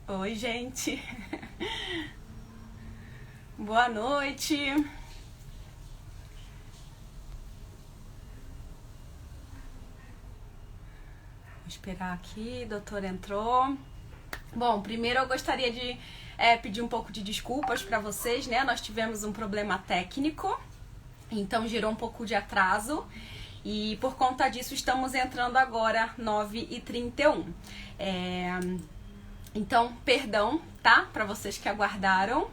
Oi, gente. Boa noite. Vou esperar aqui, doutor entrou. Bom, primeiro eu gostaria de pedir um pouco de desculpas para vocês, né? Nós tivemos um problema técnico, então gerou um pouco de atraso. E por conta disso estamos entrando agora 9h31. Então, perdão, tá? Para vocês que aguardaram.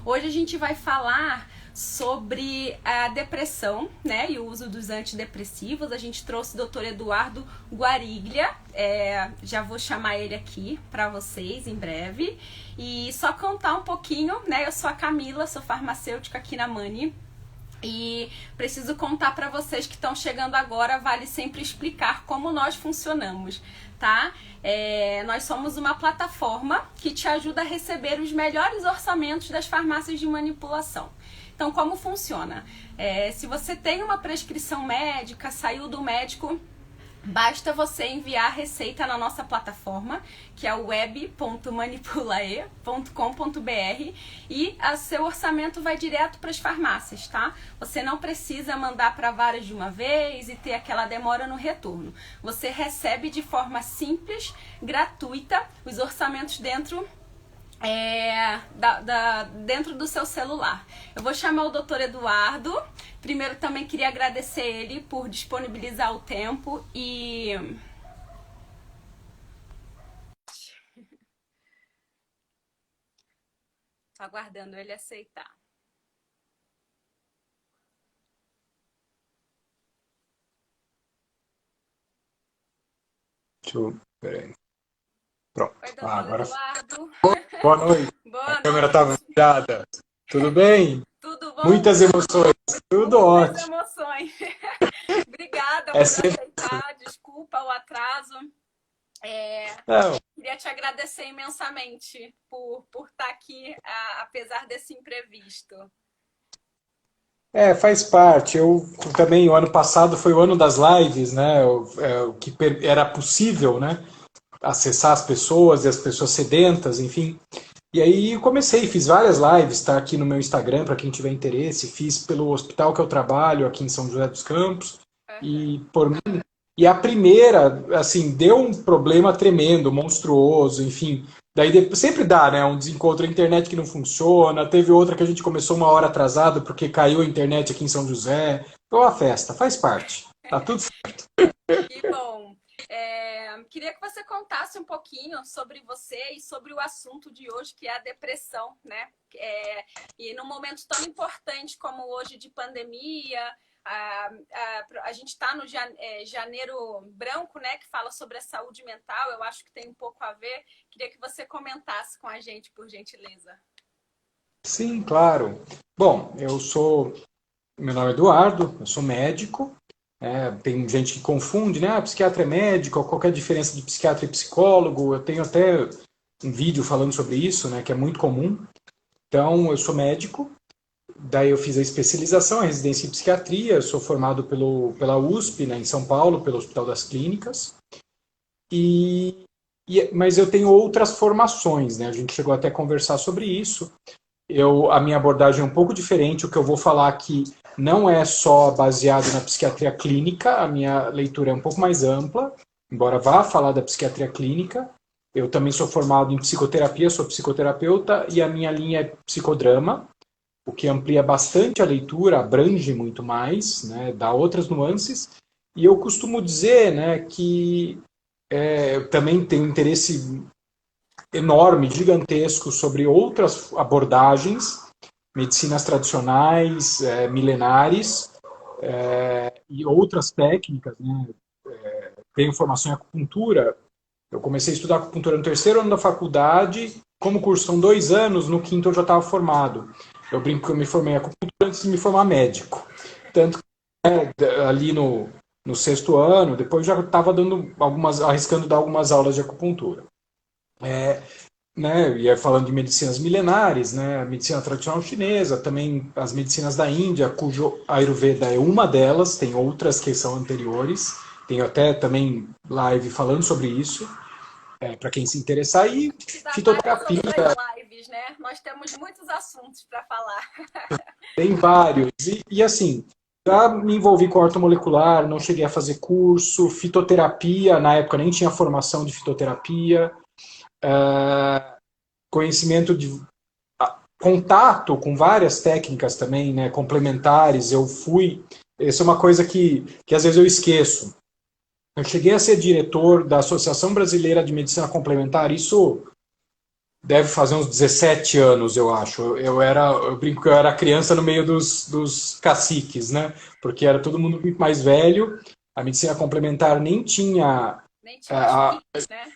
Hoje a gente vai falar sobre a depressão, né, e o uso dos antidepressivos. A gente trouxe o Dr. Eduardo Guariglia, já vou chamar ele aqui para vocês em breve. E só contar um pouquinho, né, eu sou a Camila, sou farmacêutica aqui na Mani. E preciso contar para vocês que estão chegando agora, vale sempre explicar como nós funcionamos, tá? Nós somos uma plataforma que te ajuda a receber os melhores orçamentos das farmácias de manipulação. Então, como funciona? Se você tem uma prescrição médica, saiu do médico, basta você enviar a receita na nossa plataforma, que é web.manipulae.com.br, e o seu orçamento vai direto para as farmácias, tá? Você não precisa mandar para várias de uma vez e ter aquela demora no retorno. Você recebe de forma simples, gratuita, os orçamentos dentro dentro do seu celular. Eu vou chamar o Dr. Eduardo. Primeiro também queria agradecer ele por disponibilizar o tempo e tô aguardando ele aceitar. Peraí. Pronto. Oi, doutor Agora Eduardo. boa noite. A Boa câmera estava noite. virada. Tudo bem? Tudo bom? Muitas emoções. Tudo Muitas ótimo. emoções. Obrigada É por sempre. aceitar. Desculpa o atraso. Não, Queria te agradecer imensamente por estar aqui, apesar desse imprevisto. faz parte. Eu também, o ano passado foi o ano das lives, né? O que era possível, né? Acessar as pessoas e as pessoas sedentas, enfim. E aí eu comecei, fiz várias lives, tá aqui no meu Instagram para quem tiver interesse. Fiz pelo hospital que eu trabalho aqui em São José dos Campos Uhum. e por mim. E a primeira, assim, deu um problema tremendo, monstruoso, enfim. Daí sempre dá, né? Um desencontro na internet que não funciona. Teve outra que a gente começou uma hora atrasada porque caiu a internet aqui em São José. Foi uma festa, faz parte. Tá tudo certo. Que bom. Queria que você contasse um pouquinho sobre você e sobre o assunto de hoje, que é a depressão, né? E num momento tão importante como hoje de pandemia, a gente está no janeiro branco, né? Que fala sobre a saúde mental. Eu acho que tem um pouco a ver. Queria que você comentasse com a gente, por gentileza. Sim, claro. Bom, meu nome é Eduardo, eu sou médico. Tem gente que confunde, né? Psiquiatra é médico, qual que é a diferença de psiquiatra e psicólogo? Eu tenho até um vídeo falando sobre isso, né? Que é muito comum. Então, eu sou médico, daí eu fiz a especialização, a residência em psiquiatria, eu sou formado pela USP, né, em São Paulo, pelo Hospital das Clínicas. E, mas eu tenho outras formações, né? A gente chegou até a conversar sobre isso. A minha abordagem é um pouco diferente. O que eu vou falar aqui não é só baseado na psiquiatria clínica, a minha leitura é um pouco mais ampla, embora vá falar da psiquiatria clínica. Eu também sou formado em psicoterapia, sou psicoterapeuta, e a minha linha é psicodrama, o que amplia bastante a leitura, abrange muito mais, né, dá outras nuances. E eu costumo dizer, né, que eu também tenho interesse enorme, gigantesco, sobre outras abordagens, medicinas tradicionais, milenares, e outras técnicas, né? Tenho formação em acupuntura. Eu comecei a estudar acupuntura no terceiro ano da faculdade. Como curso são 2 anos, no quinto eu já estava formado. Eu brinco que eu me formei em acupuntura antes de me formar médico. Tanto que ali no sexto ano, depois já estava arriscando dar algumas aulas de acupuntura. Né, e falando de medicinas milenares, né, a medicina tradicional chinesa, também as medicinas da Índia, cujo Ayurveda é uma delas, tem outras que são anteriores, tenho até também live falando sobre isso. para quem se interessar, e Dá fitoterapia. várias outras lives, né? Nós temos muitos assuntos para falar. Tem vários. E assim, já me envolvi com ortomolecular, não cheguei a fazer curso, fitoterapia, na época nem tinha formação de fitoterapia, conhecimento de contato com várias técnicas também, né, complementares. Essa é uma coisa que às vezes eu esqueço. Eu cheguei a ser diretor da Associação Brasileira de Medicina Complementar, isso deve fazer uns 17 anos, eu acho. Eu brinco que eu era criança no meio dos caciques, né? Porque era todo mundo muito mais velho. A medicina complementar nem tinha. Nem tinha os né?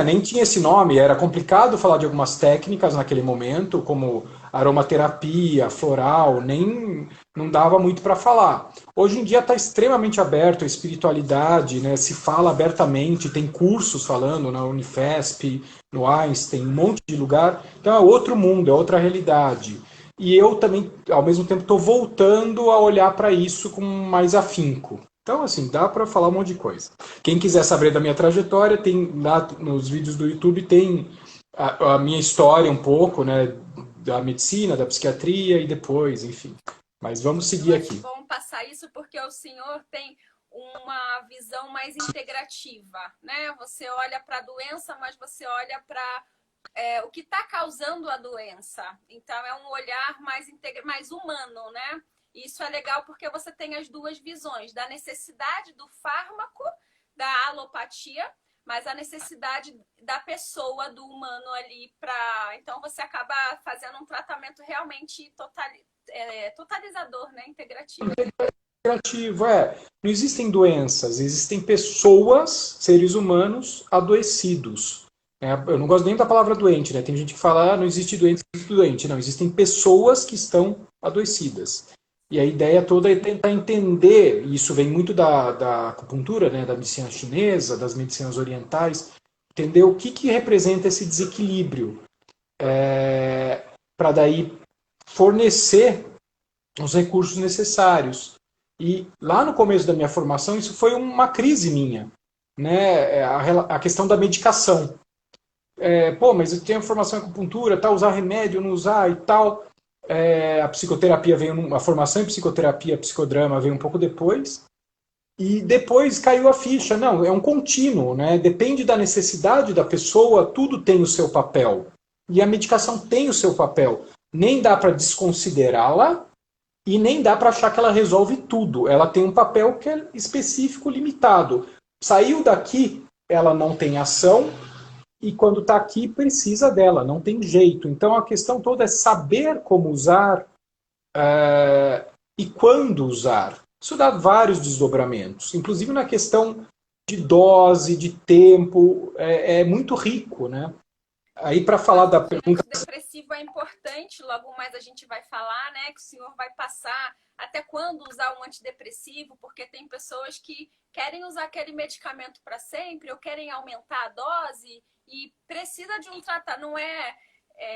Nem tinha esse nome. Era complicado falar de algumas técnicas naquele momento, como aromaterapia, floral, nem não dava muito para falar. Hoje em dia está extremamente aberto a espiritualidade, né? Se fala abertamente, tem cursos falando na Unifesp, no Einstein, um monte de lugar. Então é outro mundo, é outra realidade. E eu também, ao mesmo tempo, estou voltando a olhar para isso com mais afinco. Então, assim, dá para falar um monte de coisa. Quem quiser saber da minha trajetória, tem lá nos vídeos do YouTube, tem a minha história um pouco, né, da medicina, da psiquiatria e depois, enfim. Mas vamos seguir aqui. Vamos passar isso porque o senhor tem uma visão mais integrativa, né? Você olha para a doença, mas você olha para o que está causando a doença. Então, é um olhar mais humano, né? Isso é legal porque você tem as duas visões, da necessidade do fármaco, da alopatia, mas a necessidade da pessoa, do humano ali para... Então, você acaba fazendo um tratamento realmente totalizador, né? Integrativo. Integrativo, Não existem doenças, existem pessoas, seres humanos, adoecidos. Eu não gosto nem da palavra doente, né? Tem gente que fala, não existe doente, existe doente. Não, existem pessoas que estão adoecidas. E a ideia toda é tentar entender, e isso vem muito da acupuntura, né, da medicina chinesa, das medicinas orientais, entender o que representa esse desequilíbrio, para daí fornecer os recursos necessários. E lá no começo da minha formação, isso foi uma crise minha, né, a questão da medicação. Mas eu tenho formação em acupuntura, tá, usar remédio, não usar e tal... a psicoterapia veio, a formação em psicoterapia, psicodrama veio um pouco depois, e depois caiu a ficha. Não, é um contínuo, né? Depende da necessidade da pessoa, tudo tem o seu papel. E a medicação tem o seu papel. Nem dá para desconsiderá-la e nem dá para achar que ela resolve tudo. Ela tem um papel que é específico, limitado. Saiu daqui, ela não tem ação, e quando está aqui, precisa dela, não tem jeito. Então, a questão toda é saber como usar e quando usar. Isso dá vários desdobramentos, inclusive na questão de dose, de tempo, é muito rico, né? Aí, para falar da pergunta... O antidepressivo é importante, logo mais a gente vai falar, né, que o senhor vai passar até quando usar um antidepressivo, porque tem pessoas que querem usar aquele medicamento para sempre ou querem aumentar a dose e precisa de um tratamento, não é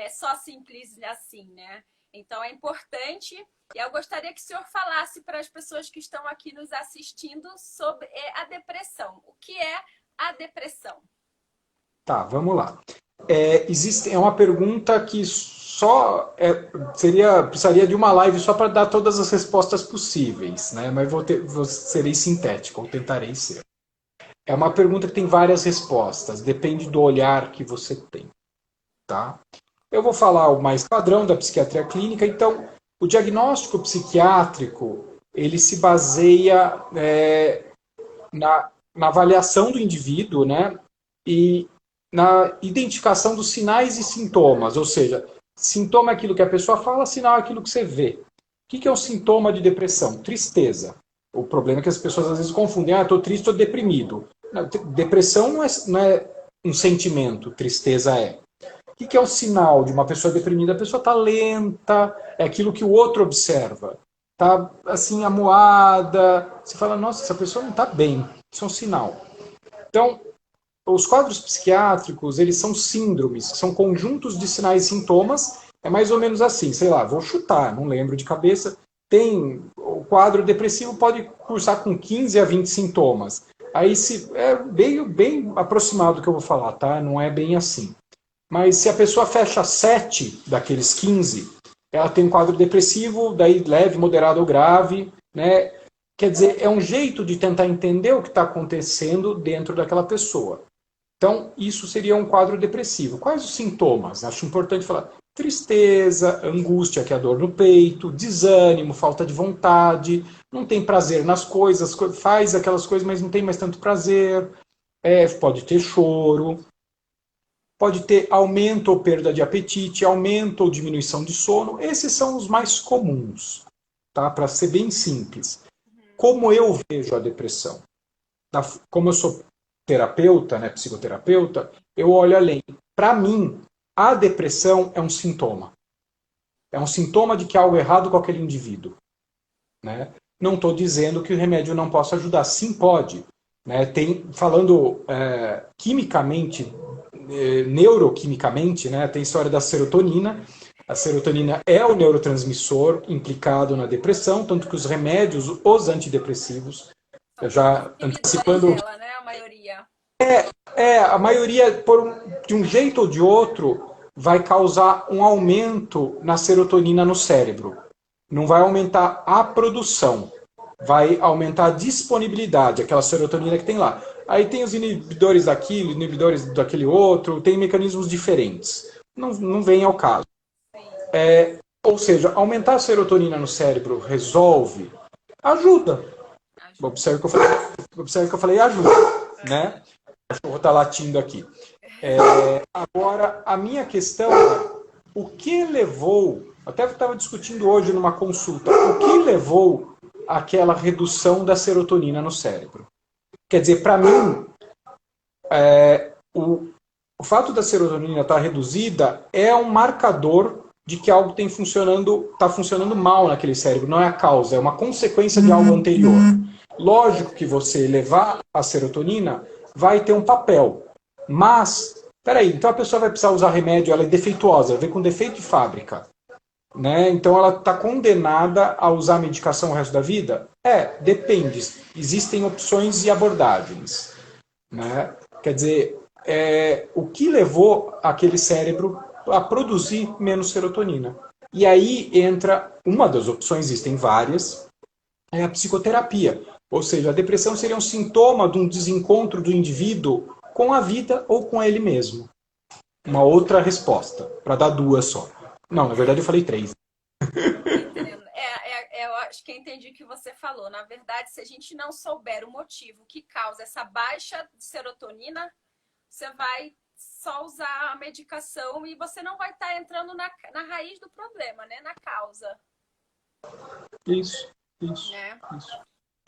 só simples assim, né? Então é importante, e eu gostaria que o senhor falasse para as pessoas que estão aqui nos assistindo sobre a depressão. O que é a depressão? Tá, vamos lá. É uma pergunta que precisaria de uma live só para dar todas as respostas possíveis, né? Mas serei sintético, ou tentarei ser. É uma pergunta que tem várias respostas, depende do olhar que você tem, tá? Eu vou falar o mais padrão da psiquiatria clínica. Então, o diagnóstico psiquiátrico, ele se baseia na avaliação do indivíduo, né? E na identificação dos sinais e sintomas, ou seja, sintoma é aquilo que a pessoa fala, sinal é aquilo que você vê. O que é um sintoma de depressão? Tristeza. O problema é que as pessoas às vezes confundem, estou triste, estou deprimido. Depressão não é um sentimento, tristeza é. O que é um sinal de uma pessoa deprimida? A pessoa está lenta, é aquilo que o outro observa. Está assim, amuada. Você fala, nossa, essa pessoa não está bem. Isso é um sinal. Então, os quadros psiquiátricos, eles são síndromes, são conjuntos de sinais e sintomas. É mais ou menos assim, sei lá, vou chutar, não lembro de cabeça. O quadro depressivo pode cursar com 15 a 20 sintomas. Aí se é bem aproximado do que eu vou falar, tá? Não é bem assim. Mas se a pessoa fecha 7 daqueles 15, ela tem um quadro depressivo, daí leve, moderado ou grave, né? Quer dizer, é um jeito de tentar entender o que está acontecendo dentro daquela pessoa. Então, isso seria um quadro depressivo. Quais os sintomas? Acho importante falar. Tristeza, angústia, que é a dor no peito, desânimo, falta de vontade, não tem prazer nas coisas, faz aquelas coisas, mas não tem mais tanto prazer. Pode ter choro, pode ter aumento ou perda de apetite, aumento ou diminuição de sono. Esses são os mais comuns, tá? Para ser bem simples. Como eu vejo a depressão? Como eu sou terapeuta, né, psicoterapeuta, eu olho além. Para mim, a depressão é um sintoma. É um sintoma de que há algo errado com aquele indivíduo. Né? Não estou dizendo que o remédio não possa ajudar. Sim, pode. Né? Falando quimicamente, neuroquimicamente, né? Tem a história da serotonina. A serotonina é o neurotransmissor implicado na depressão, tanto que os remédios, os antidepressivos, já antecipando... Dela, né? A maioria. A maioria, de um jeito ou de outro, vai causar um aumento na serotonina no cérebro. Não vai aumentar a produção, vai aumentar a disponibilidade, aquela serotonina que tem lá. Aí tem os inibidores daquilo, inibidores daquele outro, tem mecanismos diferentes. Não vem ao caso. Ou seja, aumentar a serotonina no cérebro resolve? Ajuda. Observe que eu falei ajuda, né? O cachorro está latindo aqui. Agora, a minha questão é, o que levou, até estava discutindo hoje numa consulta, o que levou àquela redução da serotonina no cérebro? Quer dizer, para mim, o fato da serotonina estar reduzida é um marcador de que algo está funcionando mal naquele cérebro, não é a causa, é uma consequência de algo anterior. Lógico que você elevar a serotonina vai ter um papel, mas, peraí, então a pessoa vai precisar usar remédio, ela é defeituosa, ela vem com defeito de fábrica, né? Então ela está condenada a usar medicação o resto da vida? Depende, existem opções e abordagens, né? Quer dizer, o que levou aquele cérebro a produzir menos serotonina? E aí entra, uma das opções, existem várias, é a psicoterapia. Ou seja, a depressão seria um sintoma de um desencontro do indivíduo com a vida ou com ele mesmo. Uma outra resposta, para dar duas só. Não, na verdade eu falei 3. Entendendo. Eu acho que eu entendi o que você falou. Na verdade, se a gente não souber o motivo que causa essa baixa de serotonina, você vai só usar a medicação e você não vai estar entrando na raiz do problema, né? Na causa. Isso.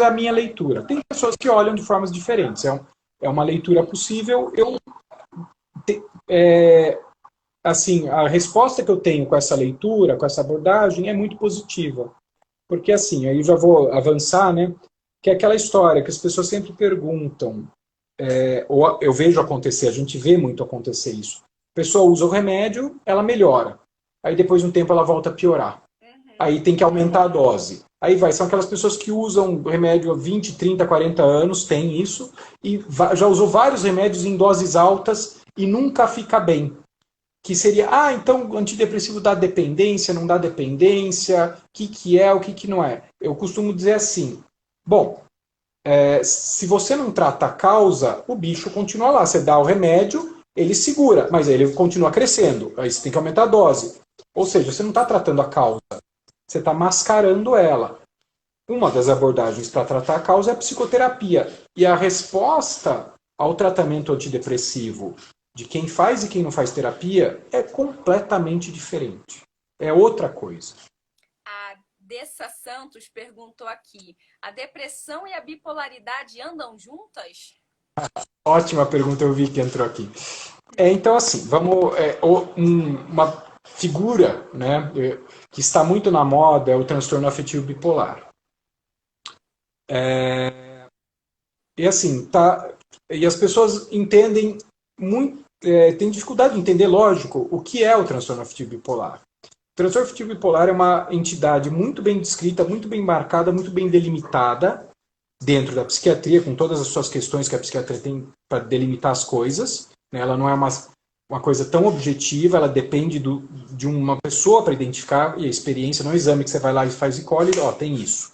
A minha leitura. Tem pessoas que olham de formas diferentes. É uma leitura possível. Assim, a resposta que eu tenho com essa leitura, com essa abordagem, é muito positiva. Porque assim, aí eu já vou avançar, né? Que é aquela história que as pessoas sempre perguntam, ou eu vejo acontecer, a gente vê muito acontecer isso. A pessoa usa o remédio, ela melhora. Aí depois de um tempo ela volta a piorar. Aí tem que aumentar a dose. Aí são aquelas pessoas que usam remédio há 20, 30, 40 anos, tem isso, e já usou vários remédios em doses altas e nunca fica bem. Que seria, então o antidepressivo dá dependência, não dá dependência, o que é, o que não é. Eu costumo dizer assim, bom, se você não trata a causa, o bicho continua lá. Você dá o remédio, ele segura, mas aí ele continua crescendo. Aí você tem que aumentar a dose. Ou seja, você não está tratando a causa. Você está mascarando ela. Uma das abordagens para tratar a causa é a psicoterapia. E a resposta ao tratamento antidepressivo de quem faz e quem não faz terapia é completamente diferente. É outra coisa. A Dessa Santos perguntou aqui, a depressão e a bipolaridade andam juntas? Ótima pergunta, eu vi que entrou aqui. Então, assim, vamos... uma figura, né, que está muito na moda é o transtorno afetivo bipolar. E assim, e as pessoas entendem muito, têm dificuldade de entender, lógico, o que é o transtorno afetivo bipolar. O transtorno afetivo bipolar é uma entidade muito bem descrita, muito bem marcada, muito bem delimitada, dentro da psiquiatria, com todas as suas questões que a psiquiatria tem para delimitar as coisas, né? Ela não é uma coisa tão objetiva, ela depende de uma pessoa para identificar, e a experiência não é um exame que você vai lá e faz e colhe, ó, tem isso.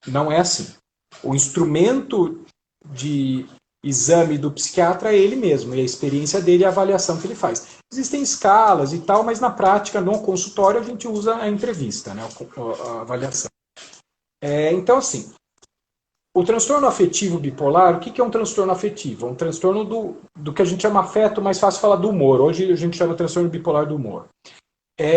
Não é assim. O instrumento de exame do psiquiatra é ele mesmo, e a experiência dele é a avaliação que ele faz. Existem escalas e tal, mas na prática, no consultório, a gente usa a entrevista, né, a avaliação. Então, assim, o transtorno afetivo bipolar, o que é um transtorno afetivo? É um transtorno do que a gente chama afeto, mais fácil falar do humor. Hoje a gente chama transtorno bipolar do humor.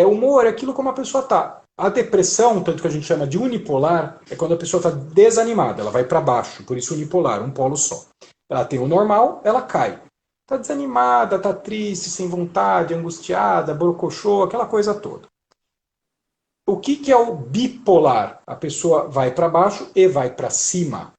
Humor é aquilo como a pessoa está. A depressão, tanto que a gente chama de unipolar, é quando a pessoa está desanimada, ela vai para baixo, por isso unipolar, um polo só. Ela tem o normal, ela cai. Está desanimada, está triste, sem vontade, angustiada, borocochô, aquela coisa toda. O que é o bipolar? A pessoa vai para baixo e vai para cima.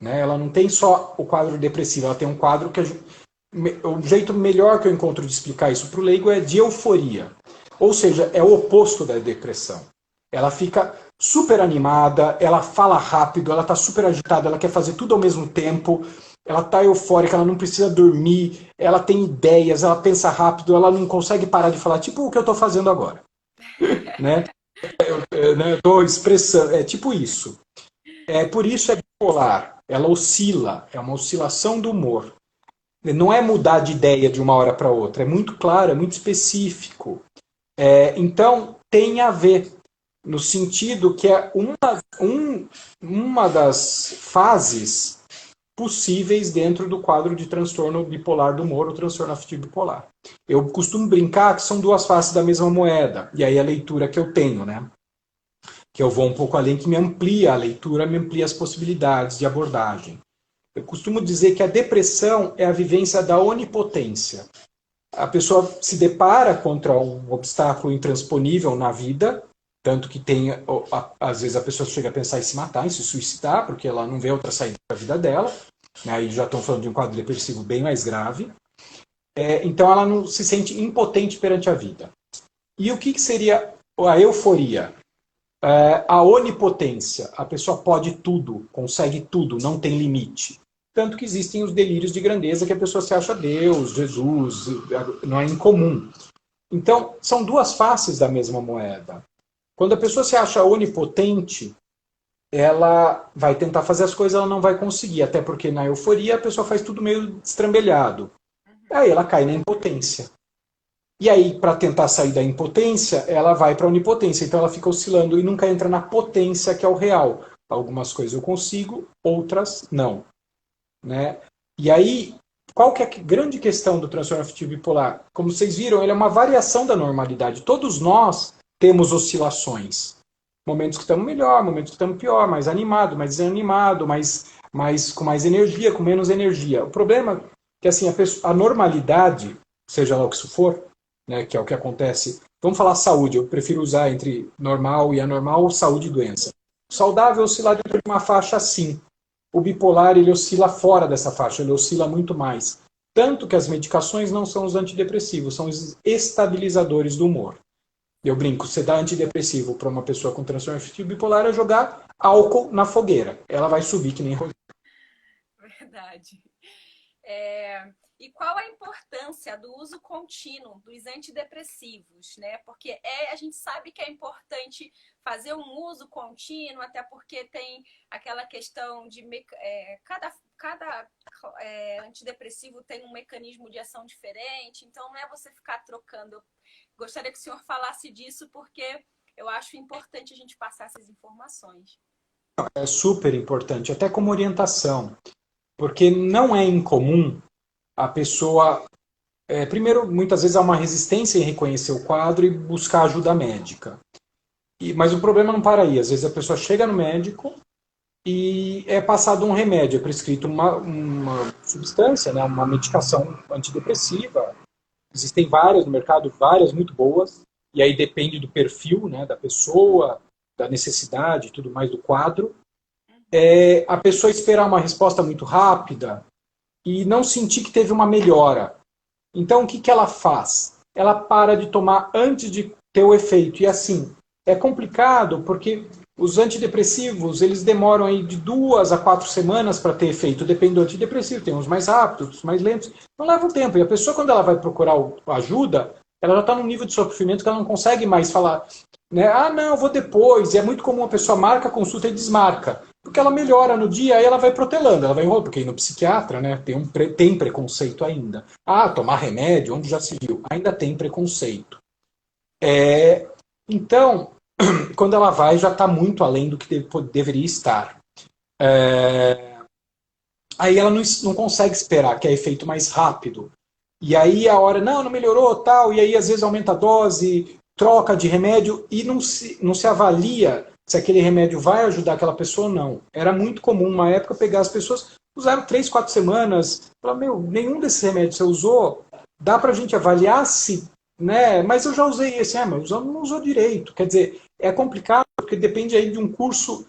Né? Ela não tem só o quadro depressivo, ela tem um quadro que o jeito melhor que eu encontro de explicar isso para o leigo é de euforia. Ou seja, é o oposto da depressão. Ela fica super animada, ela fala rápido, ela está super agitada, ela quer fazer tudo ao mesmo tempo, ela está eufórica, ela não precisa dormir, ela tem ideias, ela pensa rápido, ela não consegue parar de falar, tipo o que eu estou fazendo agora. Né? Eu estou expressando, é tipo isso. Por isso é bipolar, ela oscila, é uma oscilação do humor. Não é mudar de ideia de uma hora para outra, é muito claro, é muito específico. Então, tem a ver, no sentido que é uma das fases possíveis dentro do quadro de transtorno bipolar do humor, ou transtorno afetivo bipolar. Eu costumo brincar que são duas faces da mesma moeda, e aí a leitura que eu tenho, né? Que eu vou um pouco além, que me amplia a leitura, me amplia as possibilidades de abordagem. Eu costumo dizer que a depressão é a vivência da onipotência. A pessoa se depara contra um obstáculo intransponível na vida, tanto que às vezes a pessoa chega a pensar em se matar, em se suicidar, porque ela não vê outra saída para a vida dela. Aí já estão falando de um quadro depressivo bem mais grave. Então ela não se sente impotente perante a vida. E o que seria a euforia? A onipotência. A pessoa pode tudo, consegue tudo, não tem limite. Tanto que existem os delírios de grandeza que a pessoa se acha Deus, Jesus, não é incomum. Então, são duas faces da mesma moeda. Quando a pessoa se acha onipotente, ela vai tentar fazer as coisas, ela não vai conseguir, até porque na euforia a pessoa faz tudo meio destrambelhado. Aí ela cai na impotência. E aí, para tentar sair da impotência, ela vai para a onipotência. Então ela fica oscilando e nunca entra na potência, que é o real. Algumas coisas eu consigo, outras não. Né? E aí, qual que é a grande questão do transtorno afetivo bipolar? Como vocês viram, ele é uma variação da normalidade. Todos nós temos oscilações. Momentos que estamos melhor, momentos que estamos pior, mais animado, mais desanimado, com mais energia, com menos energia. O problema é que assim, a normalidade, seja lá o que isso for, né, que é o que acontece. Vamos falar saúde, eu prefiro usar entre normal e anormal, saúde e doença. O saudável oscilar dentro de uma faixa assim. O bipolar, ele oscila fora dessa faixa, ele oscila muito mais. Tanto que as medicações não são os antidepressivos, são os estabilizadores do humor. Eu brinco, você dá antidepressivo para uma pessoa com transtorno afetivo bipolar é jogar álcool na fogueira. Ela vai subir que nem rolinho. Verdade. E qual a importância do uso contínuo dos antidepressivos, né? Porque a gente sabe que é importante fazer um uso contínuo, até porque tem aquela questão de cada antidepressivo tem um mecanismo de ação diferente, então não é você ficar trocando. Gostaria que o senhor falasse disso, porque eu acho importante a gente passar essas informações. É super importante, até como orientação, porque não é incomum a pessoa, primeiro, muitas vezes há uma resistência em reconhecer o quadro e buscar ajuda médica. Mas o problema não para aí. Às vezes a pessoa chega no médico e é passado um remédio, é prescrito uma substância, né, uma medicação antidepressiva. Existem várias no mercado, várias muito boas, e aí depende do perfil, né, da pessoa, da necessidade e tudo mais do quadro. A pessoa esperar uma resposta muito rápida e não sentir que teve uma melhora. Então, o que ela faz? Ela para de tomar antes de ter o efeito. E assim, é complicado porque os antidepressivos, eles demoram aí de 2 a 4 semanas para ter efeito, depende do antidepressivo, tem uns mais rápidos, outros mais lentos, não leva um tempo. E a pessoa, quando ela vai procurar ajuda, ela já está num nível de sofrimento que ela não consegue mais falar, né? Ah, não, eu vou depois. E é muito comum a pessoa marca a consulta e desmarca, porque ela melhora no dia, aí ela vai protelando, ela vai enrolando, porque no psiquiatra, né, tem preconceito ainda. Ah, tomar remédio, onde já se viu? Ainda tem preconceito. Então, quando ela vai, já está muito além do que deveria estar. Aí ela não consegue esperar, que é efeito mais rápido. E aí a hora, não melhorou, tal, e aí às vezes aumenta a dose, troca de remédio, e não se avalia se aquele remédio vai ajudar aquela pessoa ou não. Era muito comum, uma época, pegar as pessoas, usaram 3, 4 semanas, falar, nenhum desses remédios você usou, dá pra gente avaliar se, né, mas eu já usei esse, mas não usou direito. Quer dizer, é complicado, porque depende aí de um curso.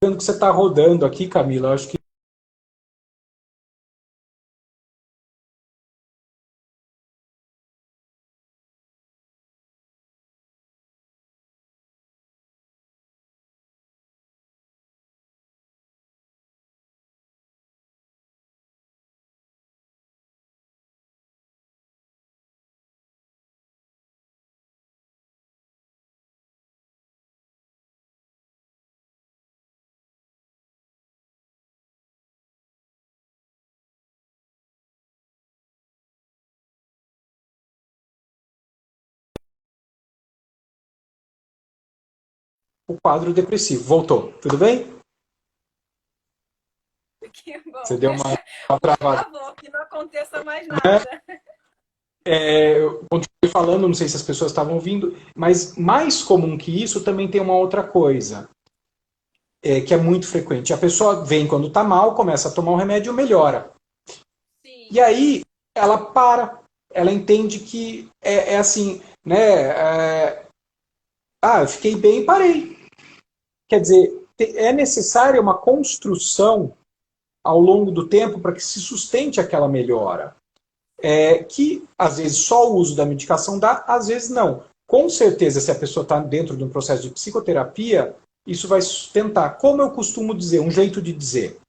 Vendo que você está rodando aqui, Camila, eu acho que o quadro depressivo. Voltou, tudo bem? Que bom. Você deu uma travada. Por favor, que não aconteça mais nada. Eu continuei falando, não sei se as pessoas estavam ouvindo, mas mais comum que isso também tem uma outra coisa, que é muito frequente. A pessoa vem quando está mal, começa a tomar um remédio e melhora. Sim. E aí ela para, ela entende que é assim, né? Eu fiquei bem e parei. Quer dizer, é necessária uma construção ao longo do tempo para que se sustente aquela melhora. Que às vezes só o uso da medicação dá, às vezes não. Com certeza, se a pessoa está dentro de um processo de psicoterapia, isso vai sustentar. Como eu costumo dizer, um jeito de dizer,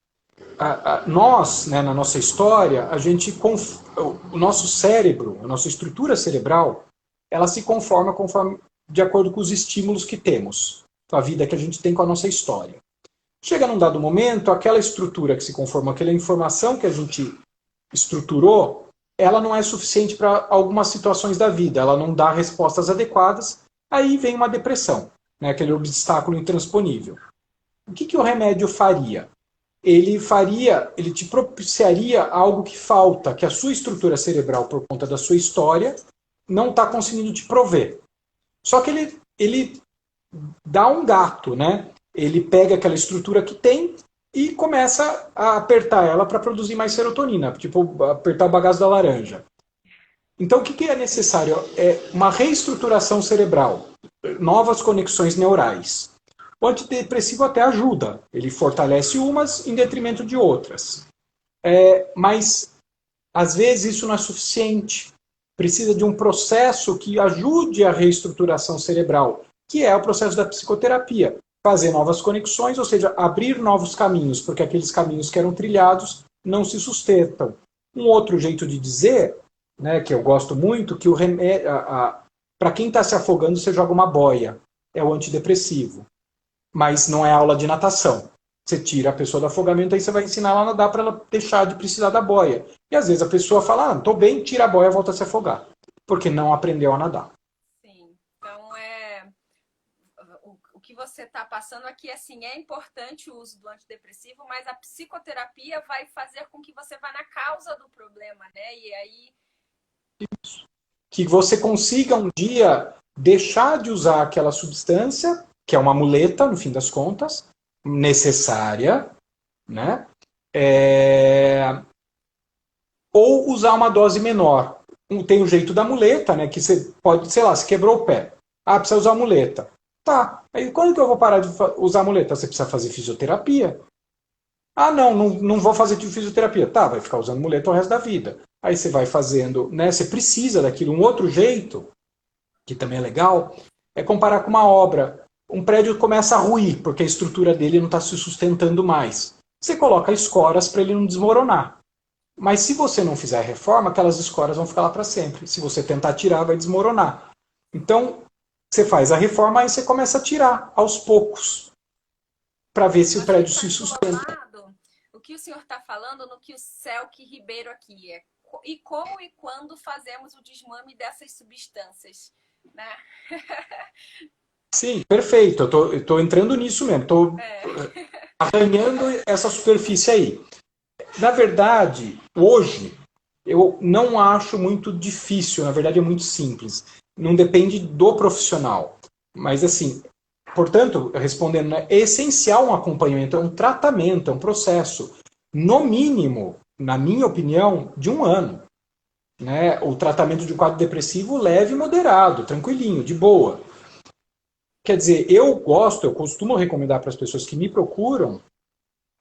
nós, né, na nossa história, o nosso cérebro, a nossa estrutura cerebral, ela se conforma de acordo com os estímulos que temos, com a vida que a gente tem com a nossa história. Chega num dado momento, aquela estrutura que se conforma, aquela informação que a gente estruturou, ela não é suficiente para algumas situações da vida, ela não dá respostas adequadas, aí vem uma depressão, né, aquele obstáculo intransponível. O que o remédio faria? Ele te propiciaria algo que falta, que a sua estrutura cerebral, por conta da sua história, não está conseguindo te prover. Só que ele dá um gato, né? Ele pega aquela estrutura que tem e começa a apertar ela para produzir mais serotonina, tipo apertar o bagaço da laranja. Então o que é necessário? É uma reestruturação cerebral, novas conexões neurais. O antidepressivo até ajuda, ele fortalece umas em detrimento de outras. Mas às vezes isso não é suficiente. Precisa de um processo que ajude a reestruturação cerebral, que é o processo da psicoterapia. Fazer novas conexões, ou seja, abrir novos caminhos, porque aqueles caminhos que eram trilhados não se sustentam. Um outro jeito de dizer, né, que eu gosto muito, que o remédio, para quem está se afogando, você joga uma boia. É o antidepressivo. Mas não é aula de natação. Você tira a pessoa do afogamento, aí você vai ensinar ela a nadar para ela deixar de precisar da boia. E às vezes a pessoa fala, estou bem, tira a boia e volta a se afogar. Porque não aprendeu a nadar. Sim, então o que você está passando aqui, assim, é importante o uso do antidepressivo, mas a psicoterapia vai fazer com que você vá na causa do problema, né? E aí... Isso. Que você consiga um dia deixar de usar aquela substância, que é uma muleta, no fim das contas, necessária, né? Ou usar uma dose menor. Tem o jeito da muleta, né? Que você pode, sei lá, se quebrou o pé. Ah, precisa usar muleta. Tá. Aí quando que eu vou parar de usar muleta? Você precisa fazer fisioterapia. Ah, não vou fazer fisioterapia. Tá, vai ficar usando muleta o resto da vida. Aí você vai fazendo, né? Você precisa daquilo. Um outro jeito, que também é legal, é comparar com uma obra. Um prédio começa a ruir, porque a estrutura dele não está se sustentando mais. Você coloca escoras para ele não desmoronar. Mas se você não fizer a reforma, aquelas escoras vão ficar lá para sempre. Se você tentar tirar, vai desmoronar. Então, você faz a reforma e você começa a tirar aos poucos, para ver se o Acho que prédio está se sustenta. englobado o que o senhor está falando no que o Celque Ribeiro aqui é. E como e quando fazemos o desmame dessas substâncias, né? Sim, perfeito. Eu tô entrando nisso mesmo. Estou arranhando essa superfície aí. Na verdade, hoje, eu não acho muito difícil. Na verdade, é muito simples. Não depende do profissional. Mas, assim, portanto, respondendo, né, é essencial um acompanhamento, é um tratamento, é um processo. No mínimo, na minha opinião, de 1 ano. Né? O tratamento de um quadro depressivo leve e moderado, tranquilinho, de boa. Quer dizer, eu costumo recomendar para as pessoas que me procuram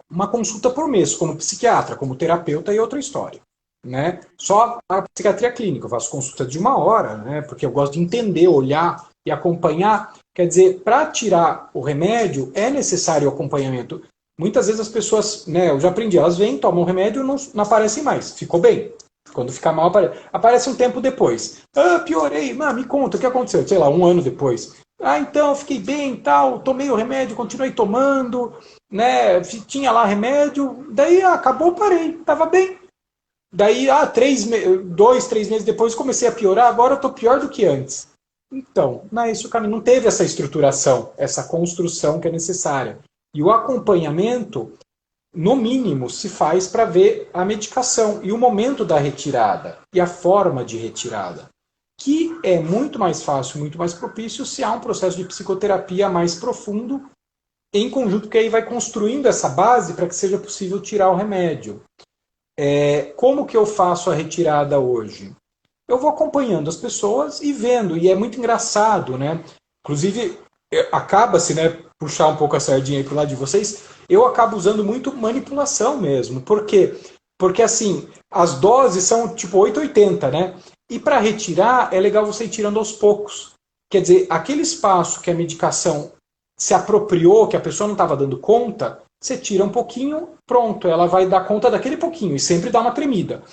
uma consulta por mês, como psiquiatra, como terapeuta e outra história. Né? Só a psiquiatria clínica, eu faço consulta de 1 hora, né? Porque eu gosto de entender, olhar e acompanhar. Quer dizer, para tirar o remédio é necessário o acompanhamento. Muitas vezes as pessoas, né, eu já aprendi, elas vêm, tomam o remédio e não aparecem mais. Ficou bem. Quando fica mal, aparece um tempo depois. Ah, piorei. Me conta, o que aconteceu? Sei lá, 1 ano depois. Ah, então, fiquei bem, tal, tomei o remédio, continuei tomando, né? Tinha lá remédio, daí acabou, parei, tava bem. Daí, 2, 3 meses depois comecei a piorar, agora eu tô pior do que antes. Então, não é isso o caminho. Não teve essa estruturação, essa construção que é necessária. E o acompanhamento, no mínimo, se faz para ver a medicação e o momento da retirada e a forma de retirada, que é muito mais fácil, muito mais propício se há um processo de psicoterapia mais profundo em conjunto, que aí vai construindo essa base para que seja possível tirar o remédio. Como que eu faço a retirada hoje? Eu vou acompanhando as pessoas e vendo, e é muito engraçado, né? Inclusive, acaba-se, né, puxar um pouco a sardinha aí pro lado de vocês, eu acabo usando muito manipulação mesmo. Por quê? Porque, assim, as doses são tipo 880, né? E para retirar, é legal você ir tirando aos poucos. Quer dizer, aquele espaço que a medicação se apropriou, que a pessoa não estava dando conta, você tira um pouquinho, pronto, ela vai dar conta daquele pouquinho e sempre dá uma tremida.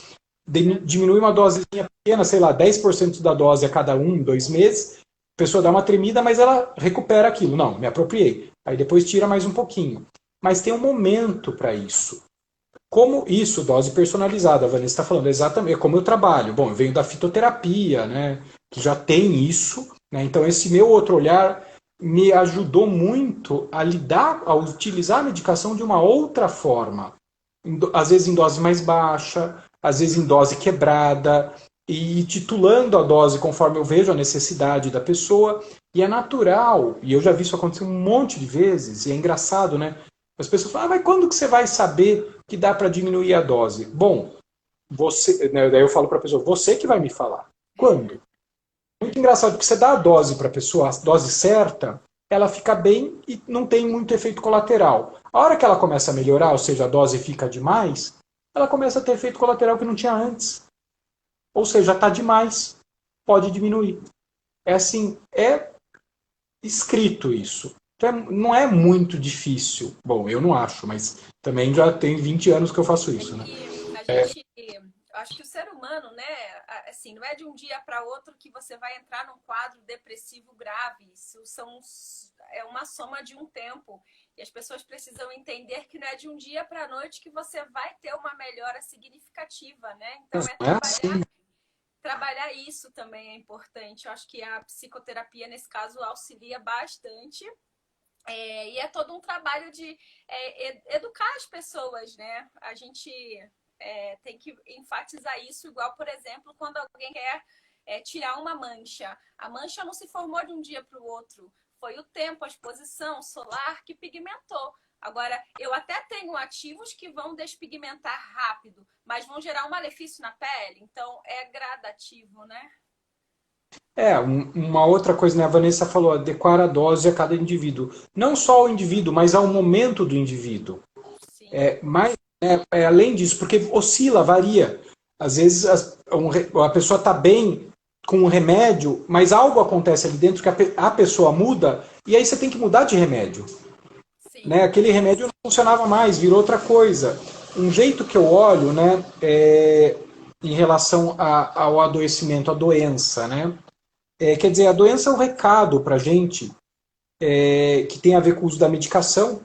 Diminui uma dosezinha pequena, sei lá, 10% da dose a cada 1, 2 meses, a pessoa dá uma tremida, mas ela recupera aquilo. Não, me apropriei. Aí depois tira mais um pouquinho. Mas tem um momento para isso. Como isso, dose personalizada, a Vanessa está falando, exatamente, é como eu trabalho. Bom, eu venho da fitoterapia, né, que já tem isso, né, então esse meu outro olhar me ajudou muito a lidar, a utilizar a medicação de uma outra forma. Às vezes em dose mais baixa, às vezes em dose quebrada, e titulando a dose conforme eu vejo a necessidade da pessoa. E é natural, e eu já vi isso acontecer um monte de vezes, e é engraçado, né? As pessoas falam, mas quando que você vai saber que dá para diminuir a dose? Bom, você, né, daí eu falo para a pessoa, você que vai me falar. Quando? Muito engraçado, porque você dá a dose para a pessoa, a dose certa, ela fica bem e não tem muito efeito colateral. A hora que ela começa a melhorar, ou seja, a dose fica demais, ela começa a ter efeito colateral que não tinha antes. Ou seja, está demais, pode diminuir. É assim, é escrito isso. Então, não é muito difícil. Bom, eu não acho, mas também já tem 20 anos que eu faço É isso, né? que a gente, acho que o ser humano, né, assim, não é de um dia para outro que você vai entrar num quadro depressivo grave. Isso é uma soma de um tempo. E as pessoas precisam entender que não é de um dia para a noite que você vai ter uma melhora significativa, né? Então é Não é assim. trabalhar isso também é importante. Eu acho que a psicoterapia, nesse caso, auxilia bastante. E é todo um trabalho de educar as pessoas, né? A gente tem que enfatizar isso, igual, por exemplo, quando alguém quer tirar uma mancha. A mancha não se formou de um dia para o outro. Foi o tempo, a exposição solar que pigmentou. Agora, eu até tenho ativos que vão despigmentar rápido, mas vão gerar um malefício na pele, então é gradativo, né? Uma outra coisa, né? A Vanessa falou, adequar a dose a cada indivíduo. Não só ao indivíduo, mas ao momento do indivíduo. Sim. Mas, além disso, porque oscila, varia. Às vezes a pessoa está bem com o remédio, mas algo acontece ali dentro que a pessoa muda, e aí você tem que mudar de remédio. Sim. Né? Aquele remédio não funcionava mais, virou outra coisa. Um jeito que eu olho, né, em relação ao adoecimento, à doença, né? Quer dizer, a doença é um recado para a gente que tem a ver com o uso da medicação.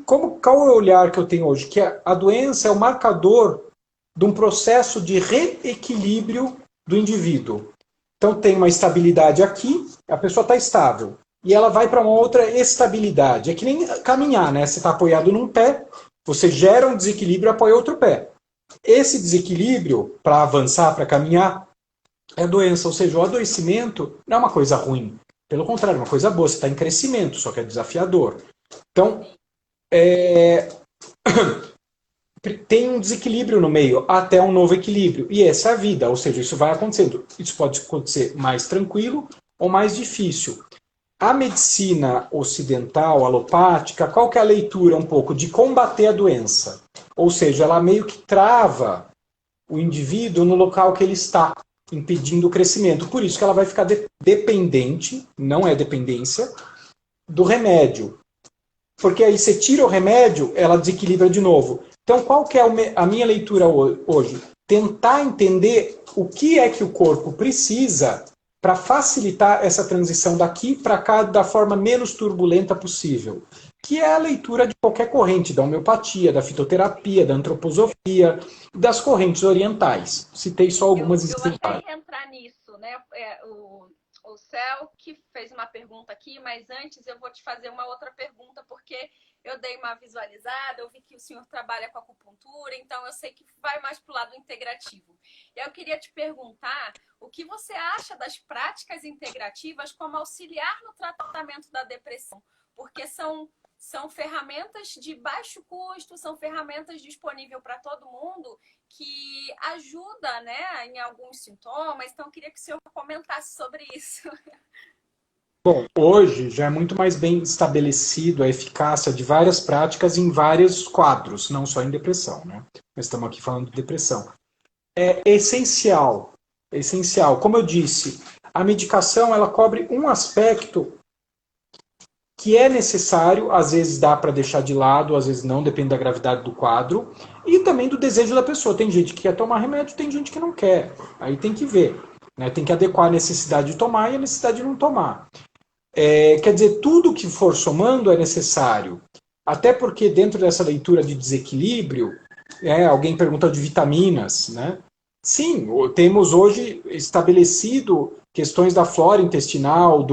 Qual é o olhar que eu tenho hoje? Que a doença é o marcador de um processo de reequilíbrio do indivíduo. Então tem uma estabilidade aqui, a pessoa está estável. E ela vai para uma outra estabilidade. É que nem caminhar, né? Você está apoiado num pé, você gera um desequilíbrio e apoia outro pé. Esse desequilíbrio, para avançar, para caminhar, é doença. Ou seja, o adoecimento não é uma coisa ruim. Pelo contrário, é uma coisa boa. Você está em crescimento, só que é desafiador. Então, tem um desequilíbrio no meio, até um novo equilíbrio. E essa é a vida, ou seja, isso vai acontecendo. Isso pode acontecer mais tranquilo ou mais difícil. A medicina ocidental, alopática, qual que é a leitura um pouco? De combater a doença. Ou seja, ela meio que trava o indivíduo no local que ele está, impedindo o crescimento. Por isso que ela vai ficar dependente, não é dependência, do remédio. Porque aí você tira o remédio, ela desequilibra de novo. Então, qual que é a minha leitura hoje? Tentar entender o que é que o corpo precisa para facilitar essa transição daqui para cá da forma menos turbulenta possível. Que é a leitura de qualquer corrente, da homeopatia, da fitoterapia, da antroposofia, das correntes orientais. Citei só algumas. Eu até ia entrar nisso, né? O Céu que fez uma pergunta aqui, mas antes eu vou te fazer uma outra pergunta, porque eu dei uma visualizada, eu vi que o senhor trabalha com acupuntura, então eu sei que vai mais para o lado integrativo. E eu queria te perguntar o que você acha das práticas integrativas como auxiliar no tratamento da depressão, porque são ferramentas de baixo custo, são ferramentas disponíveis para todo mundo que ajuda, né, em alguns sintomas. Então, eu queria que o senhor comentasse sobre isso. Bom, hoje já é muito mais bem estabelecido a eficácia de várias práticas em vários quadros, não só em depressão, né? Nós estamos aqui falando de depressão. É essencial, Como eu disse, a medicação ela cobre um aspecto que é necessário, às vezes dá para deixar de lado, às vezes não, depende da gravidade do quadro, e também do desejo da pessoa. Tem gente que quer tomar remédio, tem gente que não quer. Aí tem que ver, né? Tem que adequar a necessidade de tomar e a necessidade de não tomar. Quer dizer, tudo que for somando é necessário. Até porque dentro dessa leitura de desequilíbrio, alguém perguntou de vitaminas, né? Sim, temos hoje estabelecido questões da flora intestinal,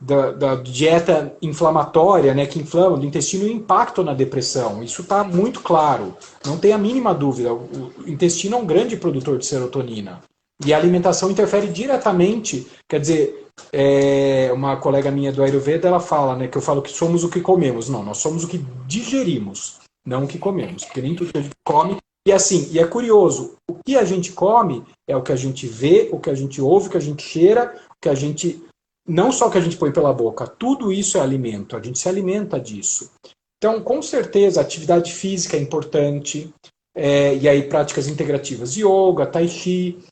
da dieta inflamatória, né, que inflama do intestino e o impacto na depressão. Isso está muito claro, não tem a mínima dúvida. O intestino é um grande produtor de serotonina. E a alimentação interfere diretamente, quer dizer, uma colega minha do Ayurveda, ela fala, né, que eu falo que somos o que comemos. Não, nós somos o que digerimos, não o que comemos, porque nem tudo que a gente come. E assim, e é curioso, o que a gente come é o que a gente vê, o que a gente ouve, o que a gente cheira, o que a gente... Não só o que a gente põe pela boca, tudo isso é alimento, a gente se alimenta disso. Então, com certeza, atividade física é importante, e aí práticas integrativas, yoga, tai chi,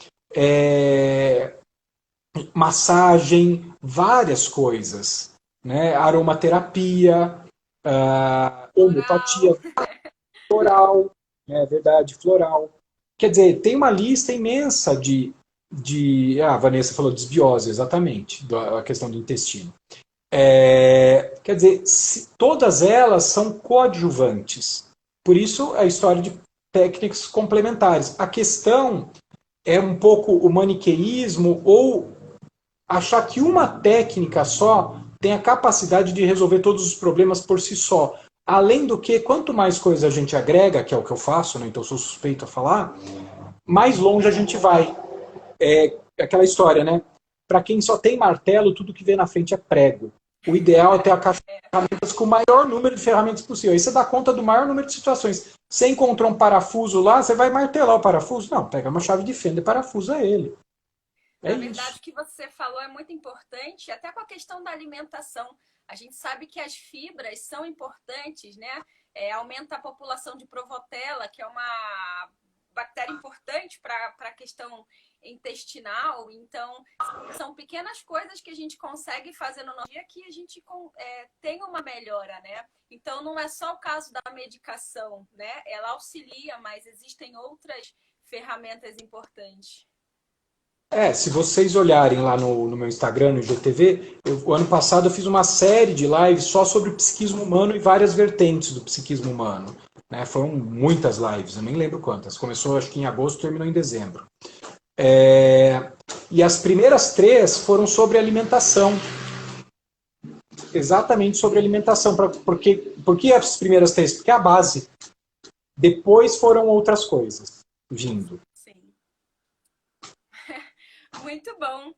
massagem, várias coisas, né? Aromaterapia, homeopatia, floral, é verdade, floral. Quer dizer, tem uma lista imensa a Vanessa falou de desbiose, exatamente, a questão do intestino. Quer dizer, todas elas são coadjuvantes. Por isso, a história de técnicas complementares. A questão é um pouco o maniqueísmo ou achar que uma técnica só tem a capacidade de resolver todos os problemas por si só. Além do que, quanto mais coisa a gente agrega, que é o que eu faço, né, então eu sou suspeito a falar, mais longe a gente vai. É aquela história, né? Para quem só tem martelo, tudo que vê na frente é prego. o ideal é ter a caixa de ferramentas com o maior número de ferramentas possível. Aí você dá conta do maior número de situações. Você encontrou um parafuso lá, você vai martelar o parafuso? Não, pega uma chave de fenda e parafusa ele. É Na isso. verdade, o que você falou é muito importante, até com a questão da alimentação. A gente sabe que as fibras são importantes, né? Aumenta a população de Provotella, que é uma bactéria importante para a questão intestinal. Então, são pequenas coisas que a gente consegue fazer no nosso dia que a gente tem uma melhora, né? Então, não é só o caso da medicação, né? Ela auxilia, mas existem outras ferramentas importantes. Se vocês olharem lá no meu Instagram, no IGTV, o ano passado eu fiz uma série de lives só sobre o psiquismo humano e várias vertentes do psiquismo humano. Né? Foram muitas lives, eu nem lembro quantas. Começou acho que em agosto, terminou em dezembro. E as primeiras 3 foram sobre alimentação. Exatamente sobre alimentação. Por que as primeiras 3? Porque é a base. Depois foram outras coisas vindo. Sim. Muito bom.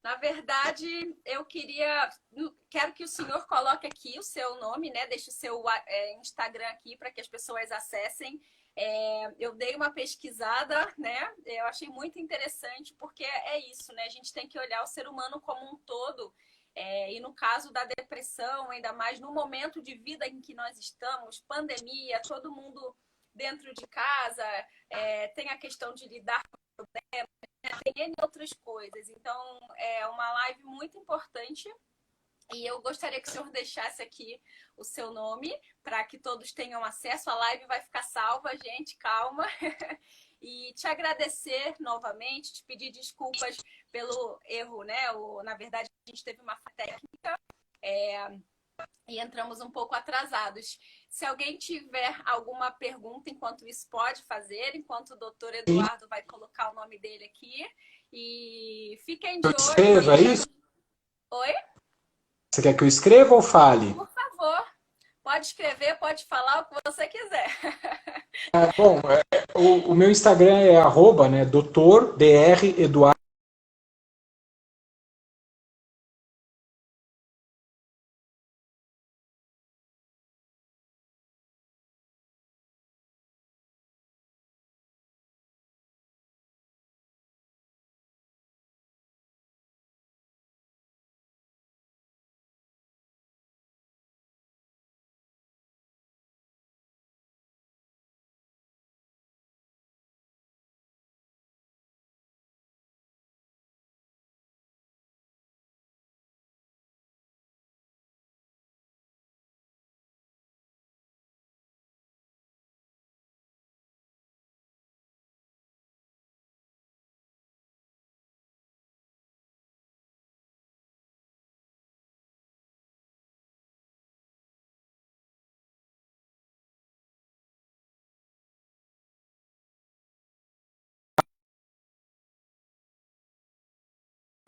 Na verdade, quero que o senhor coloque aqui o seu nome, né? Deixe o seu Instagram aqui para que as pessoas acessem. Eu dei uma pesquisada, né? Eu achei muito interessante porque é isso, né? A gente tem que olhar o ser humano como um todo. E no caso da depressão, ainda mais no momento de vida em que nós estamos, pandemia, todo mundo dentro de casa, tem a questão de lidar com problemas, tem N outras coisas. Então, é uma live muito importante e eu gostaria que o senhor deixasse aqui o seu nome para que todos tenham acesso. A live vai ficar salva, gente, calma. E te agradecer novamente, te pedir desculpas pelo erro, né? Na verdade, a gente teve uma falha técnica e entramos um pouco atrasados. Se alguém tiver alguma pergunta, enquanto isso pode fazer, enquanto o doutor Eduardo vai colocar o nome dele aqui. E fiquem de olho. Escreva isso? Oi? Você quer que eu escreva ou fale? Por favor. Pode escrever, pode falar o que você quiser. Bom, o meu Instagram é @, né, Dr. Dr. Eduardo.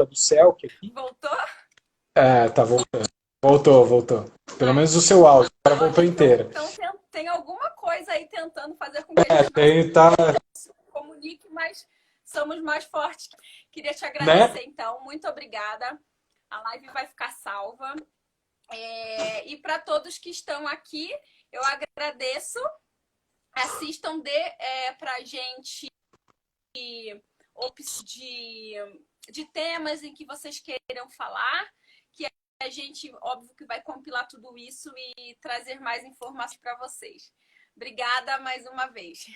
Do Celc aqui. Voltou? Tá voltando. Voltou. Pelo menos o seu áudio, agora voltou inteira. Então tem alguma coisa aí tentando fazer com que a gente se comunique, mas somos mais fortes. Queria te agradecer, né? Então, muito obrigada. A live vai ficar salva. E para todos que estão aqui, eu agradeço. Assistam, para a gente de temas em que vocês queiram falar, que a gente, óbvio, que vai compilar tudo isso e trazer mais informações para vocês. Obrigada mais uma vez.